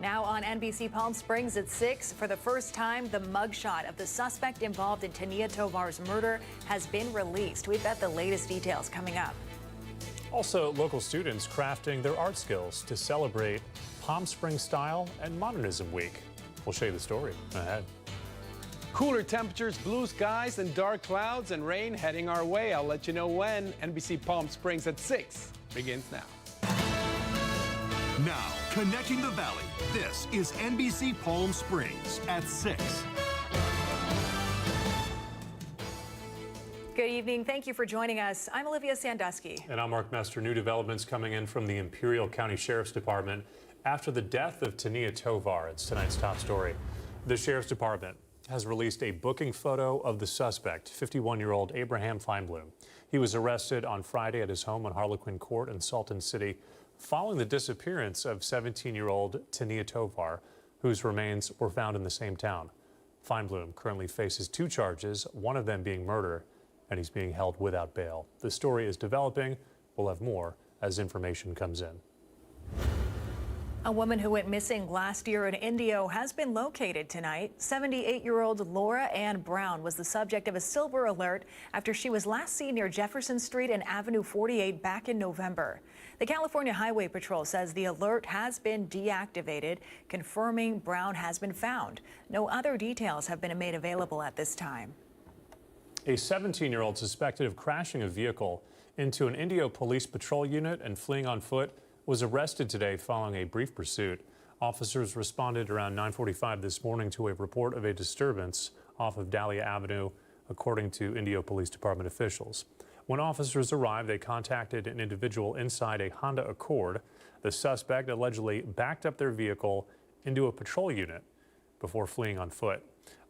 Now on NBC Palm Springs at 6, for the first time, the mugshot of the suspect involved in Tania Tovar's murder has been released. We've got the latest details coming up. Also, local students crafting their art skills to celebrate Palm Springs Style and Modernism Week. We'll show you the story ahead. Cooler temperatures, blue skies, and dark clouds and rain heading our way. I'll let you know when. NBC Palm Springs at 6 begins now. Now, connecting the valley, this is NBC Palm Springs at 6. Good evening. Thank you for joining us. I'm Olivia Sandusky. And I'm Mark Mester. New developments coming in from the Imperial County Sheriff's Department after the death of Tania Tovar. It's tonight's top story. The Sheriff's Department has released a booking photo of the suspect, 51-year-old Abraham Feinblum. He was arrested on Friday at his home on Harlequin Court in Salton City following the disappearance of 17-year-old Tania Tovar, whose remains were found in the same town. Feinblum currently faces 2 charges, one of them being murder, and he's being held without bail. The story is developing. We'll have more as information comes in. A woman who went missing last year in Indio has been located tonight. 78-year-old Laura Ann Brown was the subject of a silver alert after she was last seen near Jefferson Street and Avenue 48 back in November. The California Highway Patrol says the alert has been deactivated, confirming Brown has been found. No other details have been made available at this time. A 17-year-old suspected of crashing a vehicle into an Indio police patrol unit and fleeing on foot was arrested today following a brief pursuit. Officers responded around 9:45 this morning to a report of a disturbance off of Dahlia Avenue, according to Indio Police Department officials. When officers arrived, they contacted an individual inside a Honda Accord. The suspect allegedly backed up their vehicle into a patrol unit before fleeing on foot.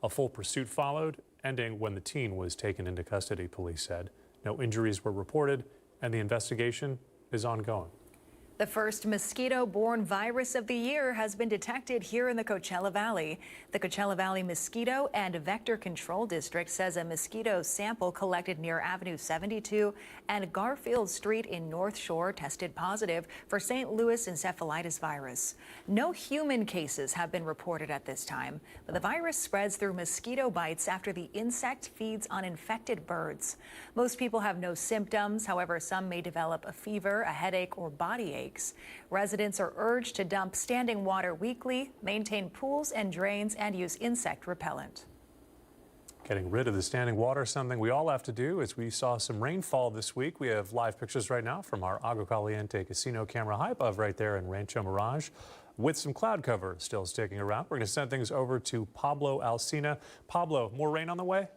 A full pursuit followed, ending when the teen was taken into custody, police said. No injuries were reported, and the investigation is ongoing. The first mosquito-borne virus of the year has been detected here in the Coachella Valley. The Coachella Valley Mosquito and Vector Control District says a mosquito sample collected near Avenue 72 and Garfield Street in North Shore tested positive for St. Louis encephalitis virus. No human cases have been reported at this time, but the virus spreads through mosquito bites after the insect feeds on infected birds. Most people have no symptoms. However, some may develop a fever, a headache, or body ache. Residents are urged to dump standing water weekly, maintain pools and drains, and use insect repellent. Getting rid of the standing water, something we all have to do, as we saw some rainfall this week. We have live pictures right now from our Agua Caliente casino camera high above right there in Rancho Mirage, with some cloud cover still sticking around. We're going to send things over to Pablo Alsina. Pablo, more rain on the way?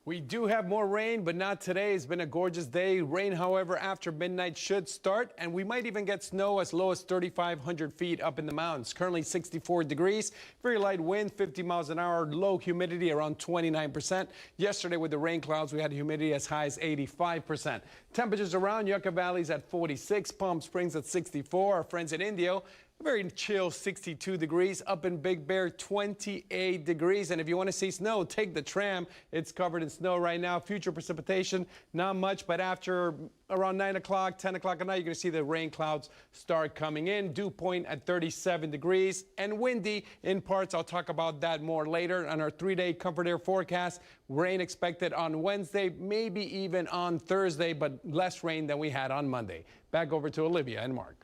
We do have more rain, but not today. It's been a gorgeous day. Rain, however, after midnight should start, and we might even get snow as low as 3,500 feet up in the mountains. Currently 64 degrees, very light wind, 50 miles an hour, low humidity around 29%. Yesterday with the rain clouds, we had humidity as high as 85%. Temperatures around Yucca Valley's at 46, Palm Springs at 64. Our friends at Indio, a very chill 62 degrees. Up in Big Bear, 28 degrees. And if you want to see snow, take the tram. It's covered in snow right now. Future precipitation, not much, but after around 9 o'clock, 10 o'clock at night, you're going to see the rain clouds start coming in. Dew point at 37 degrees and windy in parts. I'll talk about that more later on our 3-day Comfort Air forecast. Rain expected on Wednesday, maybe even on Thursday, but less rain than we had on Monday. Back over to Olivia and Mark.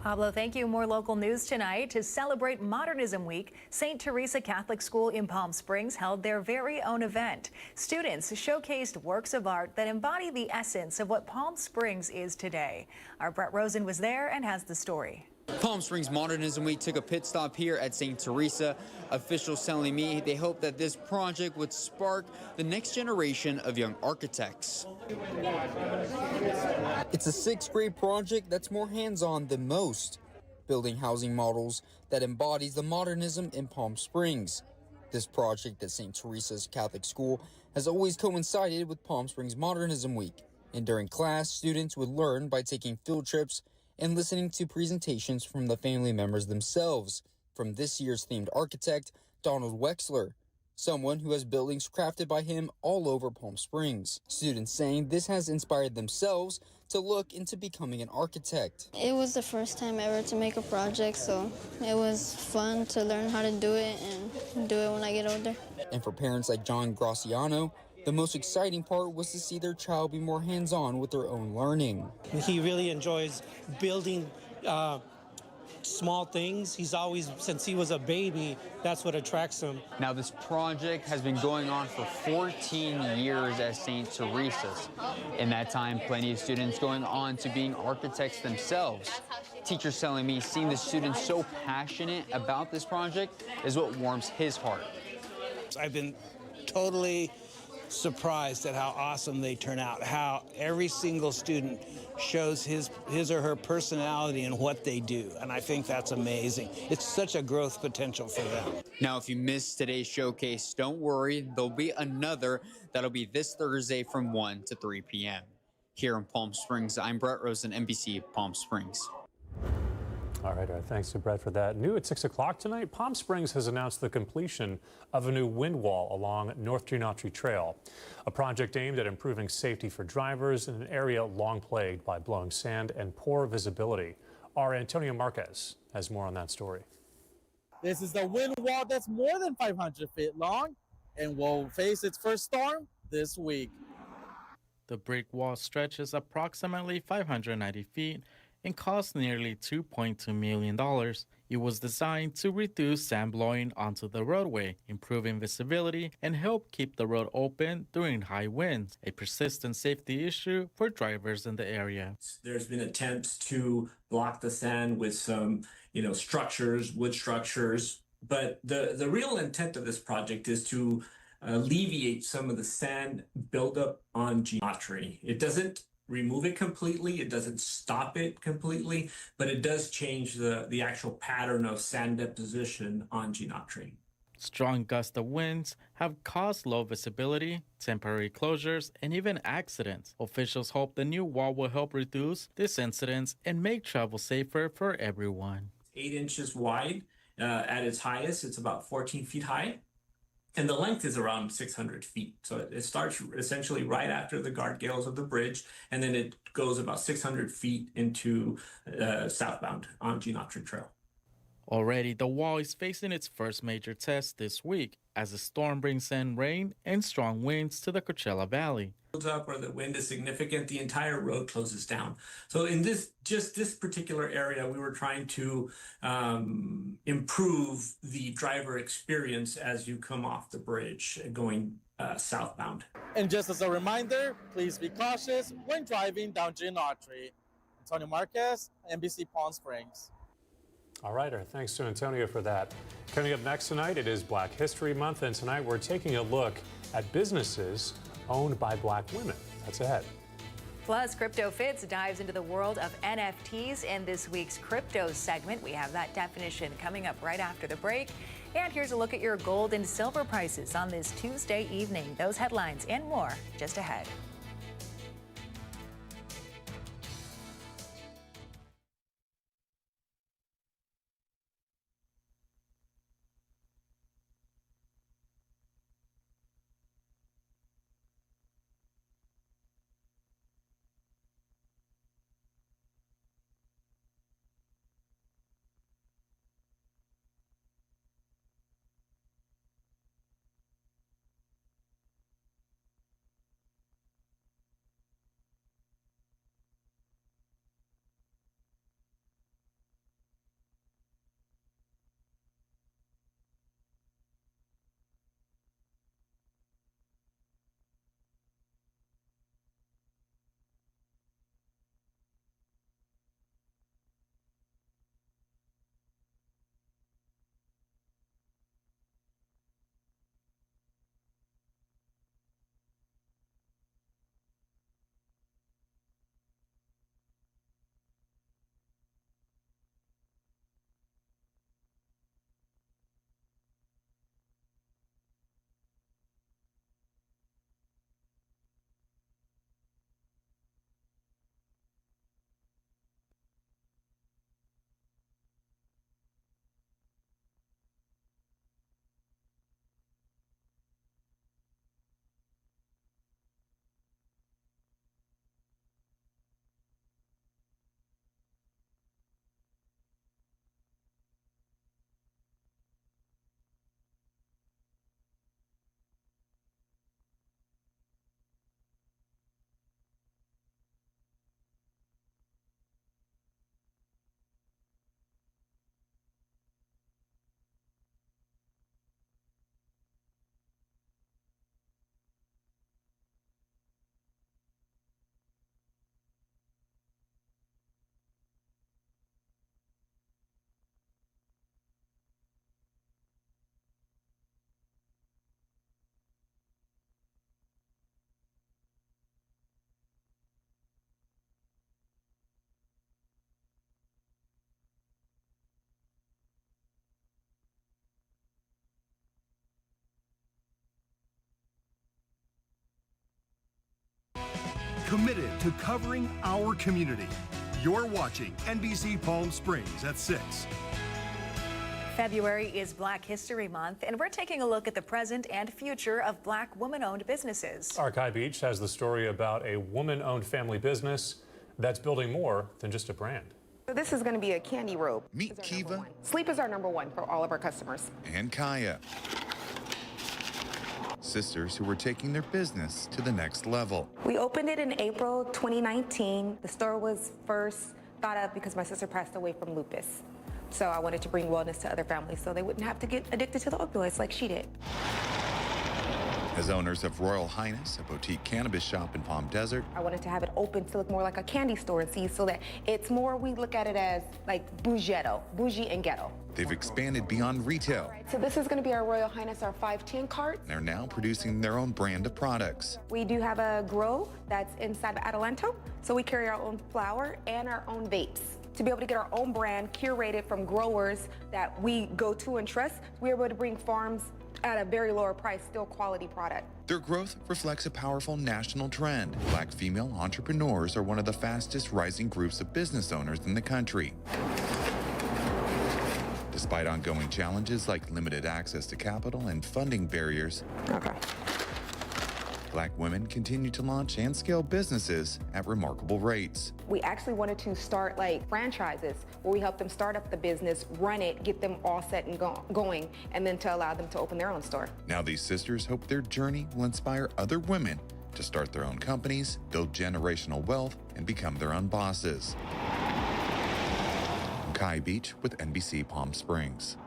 Pablo, thank you. More local news tonight. To celebrate Modernism Week, St. Teresa Catholic School in Palm Springs held their very own event. Students showcased works of art that embody the essence of what Palm Springs is today. Our Brett Rosen was there and has the story. Palm Springs Modernism Week took a pit stop here at St. Teresa. Officials telling me they hope that this project would spark the next generation of young architects. It's a 6th grade project that's more hands-on than most, building housing models that embodies the modernism in Palm Springs. This project at St. Teresa's Catholic School has always coincided with Palm Springs Modernism Week, and during class, students would learn by taking field trips and listening to presentations from the family members themselves, from this year's themed architect, Donald Wexler, someone who has buildings crafted by him all over Palm Springs. Students saying this has inspired themselves to look into becoming an architect. It was the first time ever to make a project, so it was fun to learn how to do it and do it when I get older. And for parents like John Graciano, the most exciting part was to see their child be more hands-on with their own learning. He really enjoys building small things. He's always, since he was a baby, that's what attracts him. Now, this project has been going on for 14 years at St. Teresa's. In that time, plenty of students going on to being architects themselves. Teachers telling me seeing the students so passionate about this project is what warms his heart. I've been totally surprised at how awesome they turn out, how every single student shows his or her personality in what they do, and I think that's amazing. It's such a growth potential for them. Now, if you missed today's showcase, don't worry, there'll be another that'll be this Thursday from 1 to 3 p.m. Here in Palm Springs, I'm Brett Rosen, NBC Palm Springs. All right, thanks to Brett for that. New at 6 o'clock tonight, Palm Springs has announced the completion of a new wind wall along North Genotry Trail, a project aimed at improving safety for drivers in an area long plagued by blowing sand and poor visibility. Our Antonio Marquez has more on that story. This is the wind wall that's more than 500 feet long and will face its first storm this week. The brick wall stretches approximately 590 feet and cost nearly $2.2 million. It was designed to reduce sand blowing onto the roadway, improving visibility, and help keep the road open during high winds, a persistent safety issue for drivers in the area. There's been attempts to block the sand with some, structures, wood structures, but the real intent of this project is to alleviate some of the sand buildup on Genotry. It doesn't remove it completely, it doesn't stop it completely, but it does change the actual pattern of sand deposition on Genotry. Strong gusts of winds have caused low visibility, temporary closures, and even accidents. Officials hope the new wall will help reduce these incidents and make travel safer for everyone. 8 inches wide. At its highest, it's about 14 feet high. And the length is around 600 feet. So it starts essentially right after the guardrails of the bridge, and then it goes about 600 feet into southbound on Genotry Trail. Already, the wall is facing its first major test this week as the storm brings in rain and strong winds to the Coachella Valley. Up where the wind is significant, the entire road closes down. So in this particular area, we were trying to improve the driver experience as you come off the bridge going southbound. And just as a reminder, please be cautious when driving down Genotry. Antonio Marquez, NBC Palm Springs. All right, thanks to Antonio for that. Coming up next tonight, it is Black History Month, and tonight we're taking a look at businesses owned by Black women. That's ahead. Plus, Crypto Fits dives into the world of NFTs in this week's crypto segment. We have that definition coming up right after the break. And here's a look at your gold and silver prices on this Tuesday evening. Those headlines and more just ahead. committed to covering our community. You're watching NBC Palm Springs at 6. February is Black History Month, and we're taking a look at the present and future of Black woman-owned businesses. Our Kai Beach has the story about a woman-owned family business that's building more than just a brand. So this is going to be a candy robe. Meet Kiva. Sleep is our #1 for all of our customers. And Kaya. Sisters who were taking their business to the next level. We opened it in April 2019. The store was first thought of because my sister passed away from lupus. So I wanted to bring wellness to other families so they wouldn't have to get addicted to the opioids like she did. As owners of Royal Highness, a boutique cannabis shop in Palm Desert, I wanted to have it open to look more like a candy store and see so that it's more, we look at it as like bougie and ghetto. they've expanded beyond retail. So this is going to be our Royal Highness, our 510 cart. They're now producing their own brand of products. We do have a grow that's inside of Adelanto, so we carry our own flour and our own vapes. To be able to get our own brand curated from growers that we go to and trust, we're able to bring farms at a very lower price, still quality product. Their growth reflects a powerful national trend. Black female entrepreneurs are one of the fastest rising groups of business owners in the country. Despite ongoing challenges like limited access to capital and funding barriers, Black women continue to launch and scale businesses at remarkable rates. We actually wanted to start like franchises where we help them start up the business, run it, get them all set and going, and then to allow them to open their own store. Now these sisters hope their journey will inspire other women to start their own companies, build generational wealth, and become their own bosses. I'm Kai Beach with NBC Palm Springs.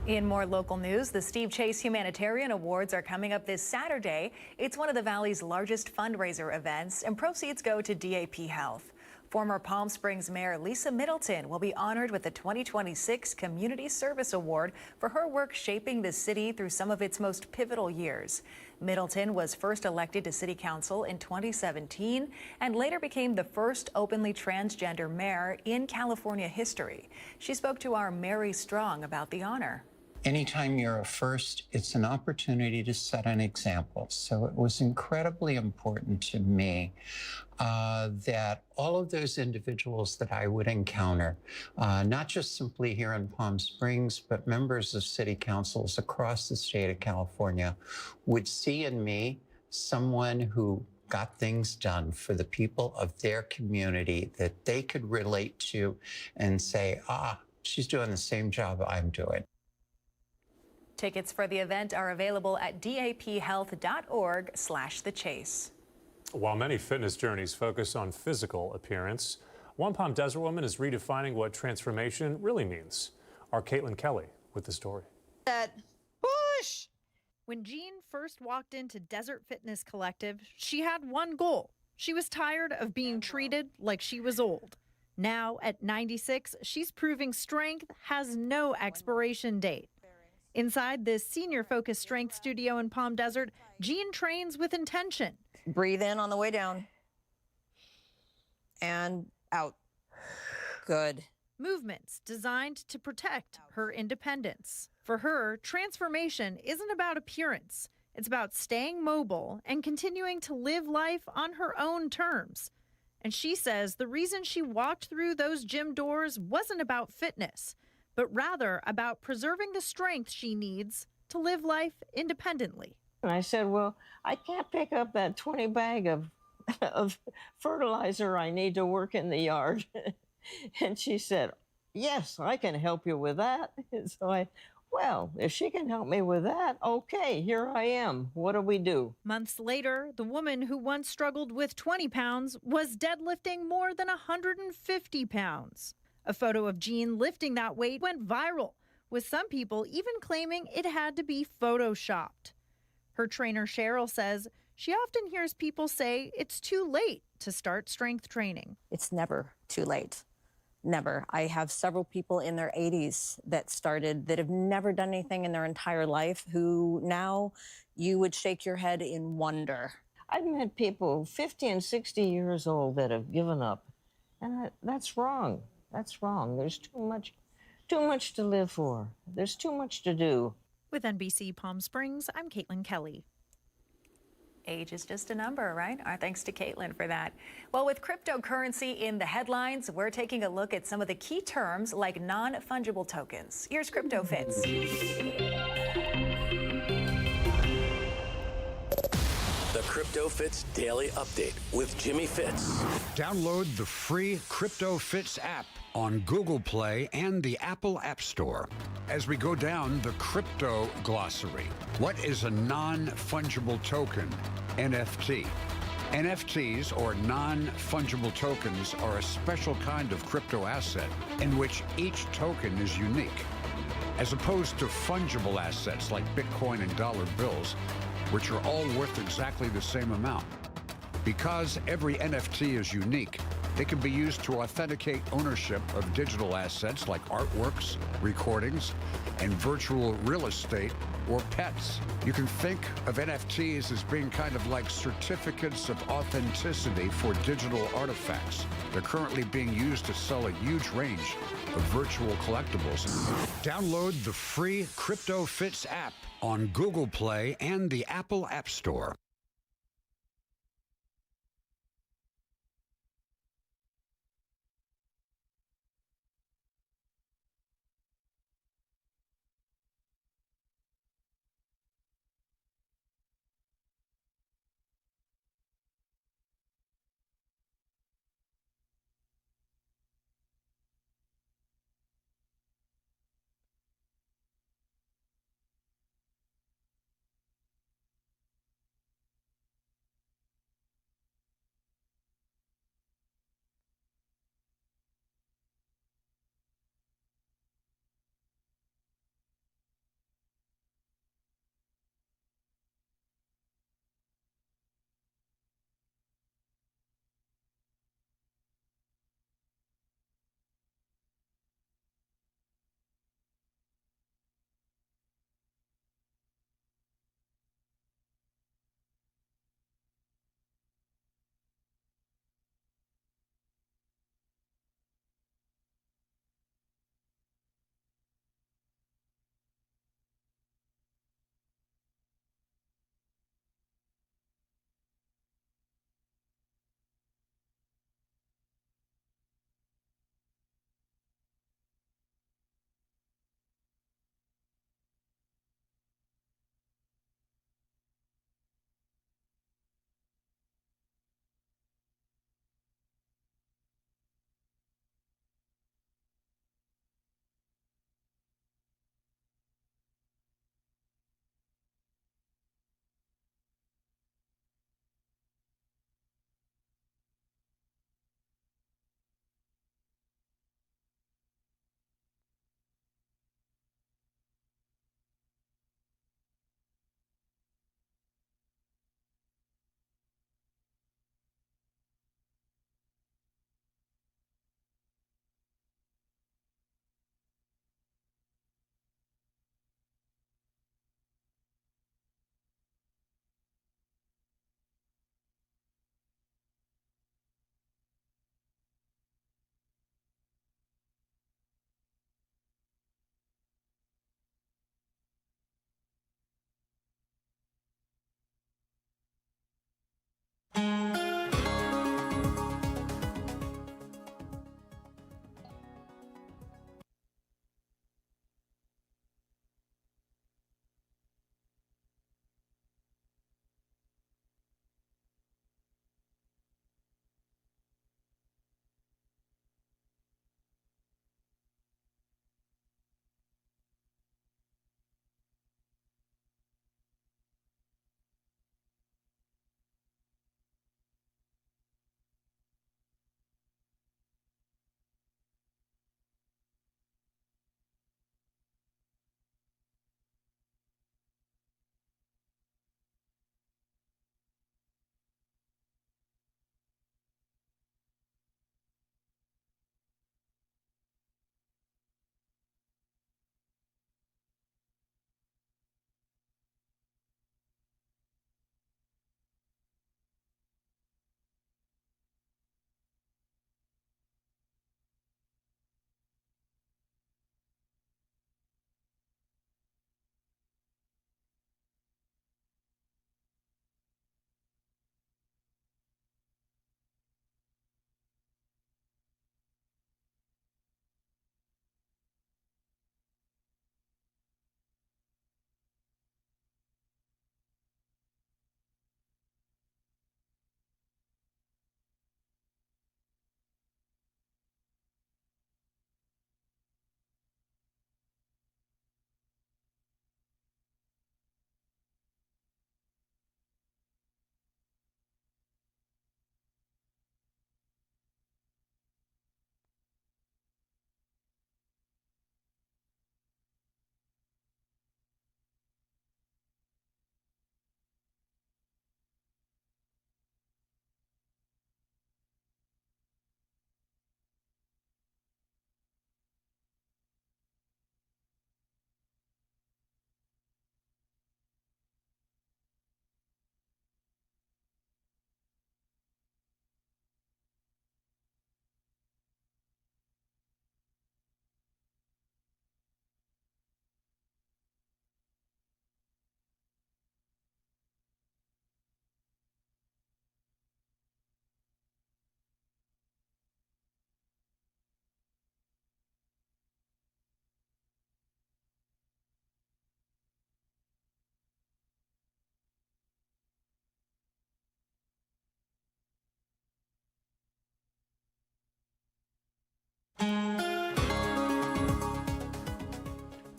In more local news, the Steve Chase Humanitarian Awards are coming up this Saturday. It's one of the Valley's largest fundraiser events, and proceeds go to DAP Health. Former Palm Springs Mayor Lisa Middleton will be honored with the 2026 Community Service Award for her work shaping the city through some of its most pivotal years. Middleton was first elected to City Council in 2017 and later became the first openly transgender mayor in California history. She spoke to our Mary Strong about the honor. Anytime you're a first, it's an opportunity to set an example. So it was incredibly important to me that all of those individuals that I would encounter, not just simply here in Palm Springs, but members of city councils across the state of California, would see in me someone who got things done for the people of their community that they could relate to and say, she's doing the same job I'm doing. Tickets for the event are available at daphealth.org/thechase. While many fitness journeys focus on physical appearance, one Palm Desert woman is redefining what transformation really means. Our Caitlin Kelly with the story. That push! When Jean first walked into Desert Fitness Collective, she had one goal. She was tired of being treated like she was old. Now, at 96, she's proving strength has no expiration date. Inside this senior-focused strength studio in Palm Desert, Jean trains with intention. Breathe in on the way down. And out. Good. Movements designed to protect her independence. For her, transformation isn't about appearance. It's about staying mobile and continuing to live life on her own terms. And she says the reason she walked through those gym doors wasn't about fitness, but rather about preserving the strength she needs to live life independently. And I said, well, I can't pick up that 20 bag of fertilizer I need to work in the yard. And she said, yes, I can help you with that. And so well, if she can help me with that, okay, here I am. What do we do? Months later, the woman who once struggled with 20 pounds was deadlifting more than 150 pounds. A photo of Jean lifting that weight went viral, with some people even claiming it had to be photoshopped. Her trainer Cheryl says she often hears people say it's too late to start strength training. It's never too late. Never. I have several people in their 80s that started that have never done anything in their entire life who now you would shake your head in wonder. I've met people 50 and 60 years old that have given up, and that's wrong. That's wrong. There's too much to live for. There's too much to do. With NBC Palm Springs, I'm Caitlin Kelly. Age is just a number, right? Our thanks to Caitlin for that. Well, with cryptocurrency in the headlines, we're taking a look at some of the key terms like non-fungible tokens. Here's Crypto Fits. The Crypto Fits Daily Update with Jimmy Fitz. Download the free Crypto Fits app on Google Play and the Apple App Store. As we go down the crypto glossary, what is a non-fungible token, NFT? NFTs, or non-fungible tokens, are a special kind of crypto asset in which each token is unique, as opposed to fungible assets like Bitcoin and dollar bills, which are all worth exactly the same amount. Because every NFT is unique, they can be used to authenticate ownership of digital assets like artworks, recordings, and virtual real estate or pets. You can think of NFTs as being kind of like certificates of authenticity for digital artifacts. They're currently being used to sell a huge range of virtual collectibles. Download the free Crypto Fits app on Google Play and the Apple App Store.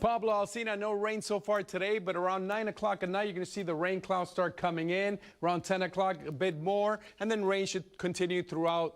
Pablo Alsina, no rain so far today, but around 9 o'clock at night, you're going to see the rain clouds start coming in. Around 10 o'clock, a bit more, and then rain should continue throughout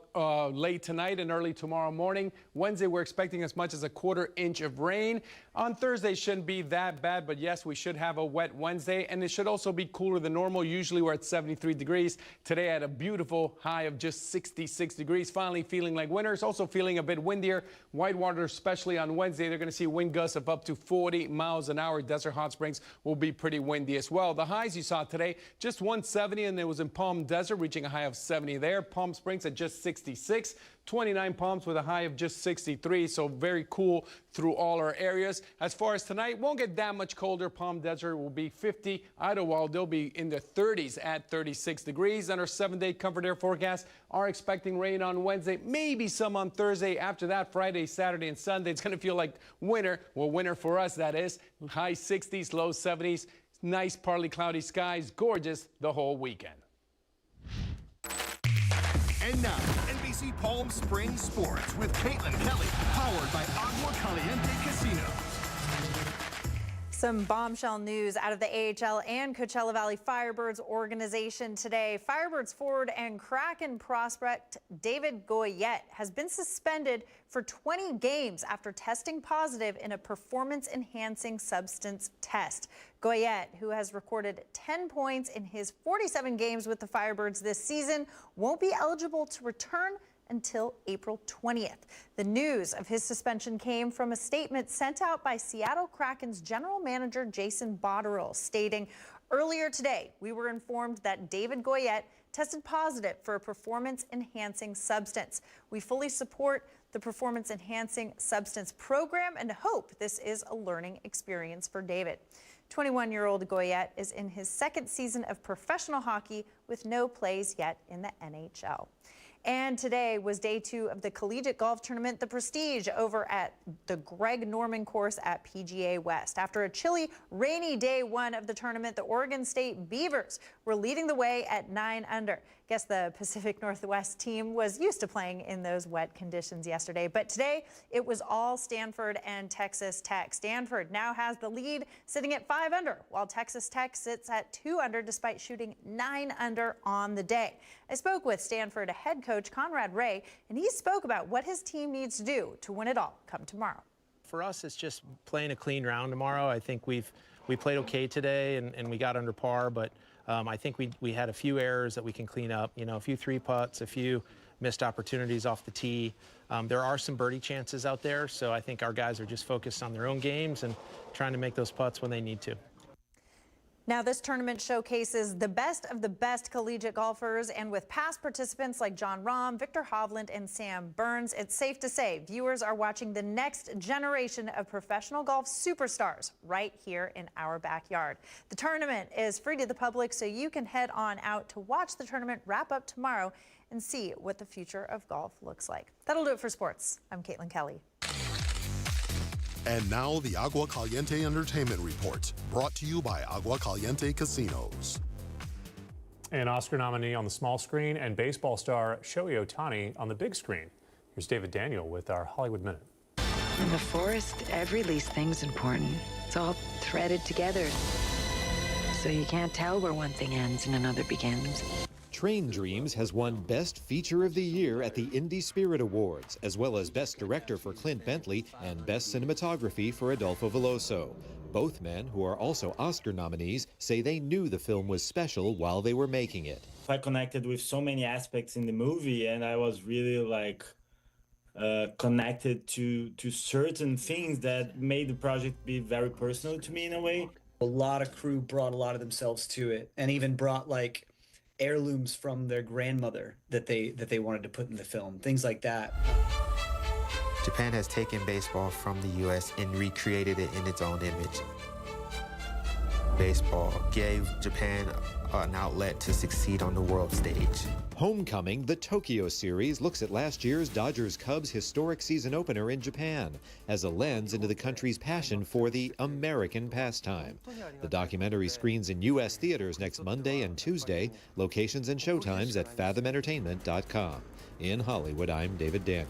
late tonight and early tomorrow morning. Wednesday, we're expecting as much as a quarter inch of rain. On Thursday, shouldn't be that bad, but yes, we should have a wet Wednesday, and it should also be cooler than normal. Usually we're at 73 degrees. Today, at a beautiful high of just 66 degrees. Finally feeling like winter. It's also feeling a bit windier. Whitewater, especially on Wednesday, they're going to see wind gusts of up to 40 miles an hour. Desert Hot Springs will be pretty windy as well. The highs you saw today, just 170, and it was in Palm Desert, reaching a high of 70 there. Palm Springs at just 66. 29 Palms with a high of just 63, so very cool through all our areas. As far as tonight, won't get that much colder. Palm Desert will be 50. Idlewild, they'll be in the 30s at 36 degrees. And our 7-day Comfort Air forecast are expecting rain on Wednesday, maybe some on Thursday. After that, Friday, Saturday, and Sunday, it's going to feel like winter. Well, winter for us, that is. High 60s, low 70s. Nice, partly cloudy skies. Gorgeous the whole weekend. And now, NBC Palm Springs Sports with Caitlin Kelly, powered by Agua Caliente Casino. Some bombshell news out of the AHL and Coachella Valley Firebirds organization today. Firebirds forward and Kraken prospect David Goyette has been suspended for 20 games after testing positive in a performance-enhancing substance test. Goyette, who has recorded 10 points in his 47 games with the Firebirds this season, won't be eligible to return until April 20th. The news of his suspension came from a statement sent out by Seattle Kraken's general manager Jason Botterill, stating, "Earlier today, we were informed that David Goyette tested positive for a performance-enhancing substance. We fully support the performance-enhancing substance program and hope this is a learning experience for David." 21-year-old Goyette is in his second season of professional hockey with no plays yet in the NHL. And today was day 2 of the collegiate golf tournament, the Prestige, over at the Greg Norman course at PGA West. After a chilly, rainy day 1 of the tournament, the Oregon State Beavers were leading the way at 9 under. Guess the Pacific Northwest team was used to playing in those wet conditions yesterday. But today, it was all Stanford and Texas Tech. Stanford now has the lead, sitting at 5 under, while Texas Tech sits at 2 under despite shooting 9 under on the day. I spoke with Stanford head coach Conrad Ray, and he spoke about what his team needs to do to win it all come tomorrow. For us, it's just playing a clean round tomorrow. I think we played okay today and we got under par, but I think we had a few errors that we can clean up. You know, a few 3-putts, a few missed opportunities off the tee. There are some birdie chances out there, so I think our guys are just focused on their own games and trying to make those putts when they need to. Now, this tournament showcases the best of the best collegiate golfers, and with past participants like John Rahm, Victor Hovland, and Sam Burns, it's safe to say viewers are watching the next generation of professional golf superstars right here in our backyard. The tournament is free to the public, so you can head on out to watch the tournament wrap up tomorrow and see what the future of golf looks like. That'll do it for sports. I'm Caitlin Kelly. And now the Agua Caliente Entertainment Report, brought to you by Agua Caliente Casinos. An Oscar nominee on the small screen and baseball star Shohei Ohtani on the big screen. Here's David Daniel with our Hollywood Minute. In the forest, every least thing's important. It's all threaded together. So you can't tell where one thing ends and another begins. Train Dreams has won Best Feature of the Year at the Indie Spirit Awards, as well as Best Director for Clint Bentley and Best Cinematography for Adolfo Veloso. Both men, who are also Oscar nominees, say they knew the film was special while they were making it. I connected with so many aspects in the movie, and I was really connected to certain things that made the project be very personal to me in a way. A lot of crew brought a lot of themselves to it, and even brought heirlooms from their grandmother that they wanted to put in the film, things like that. Japan has taken baseball from the U.S. and recreated it in its own image. Baseball gave Japan an outlet to succeed on the world stage. Homecoming, the Tokyo series, looks at last year's Dodgers-Cubs historic season opener in Japan as a lens into the country's passion for the American pastime. The documentary screens in U.S. theaters next Monday and Tuesday. Locations and showtimes at fathomentertainment.com. In Hollywood, I'm David Daniel.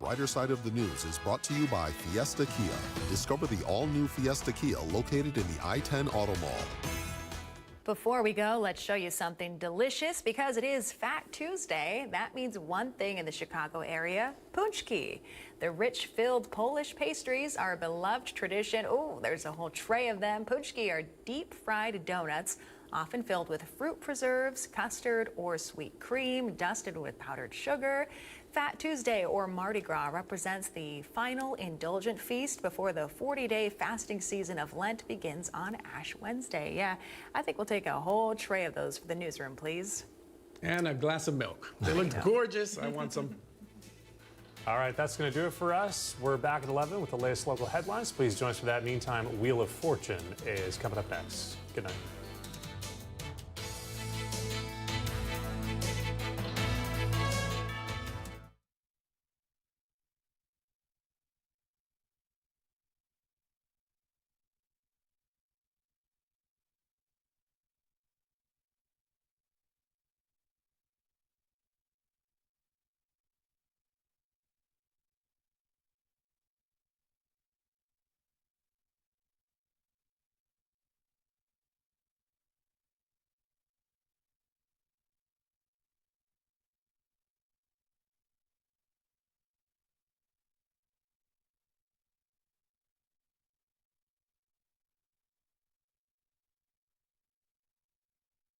Brighter Side of the News is brought to you by Fiesta Kia. Discover the all-new Fiesta Kia located in the I-10 Auto Mall. Before we go, let's show you something delicious because it is Fat Tuesday. That means one thing in the Chicago area, punchki. The rich filled Polish pastries are a beloved tradition. Oh, there's a whole tray of them. Punchki are deep fried donuts, often filled with fruit preserves, custard, or sweet cream, dusted with powdered sugar. Fat Tuesday, or Mardi Gras, represents the final indulgent feast before the 40-day fasting season of Lent begins on Ash Wednesday. Yeah, I think we'll take a whole tray of those for the newsroom, please. And a glass of milk. They look gorgeous. I want some. All right, that's going to do it for us. We're back at 11 with the latest local headlines. Please join us for that. Meantime, Wheel of Fortune is coming up next. Good night.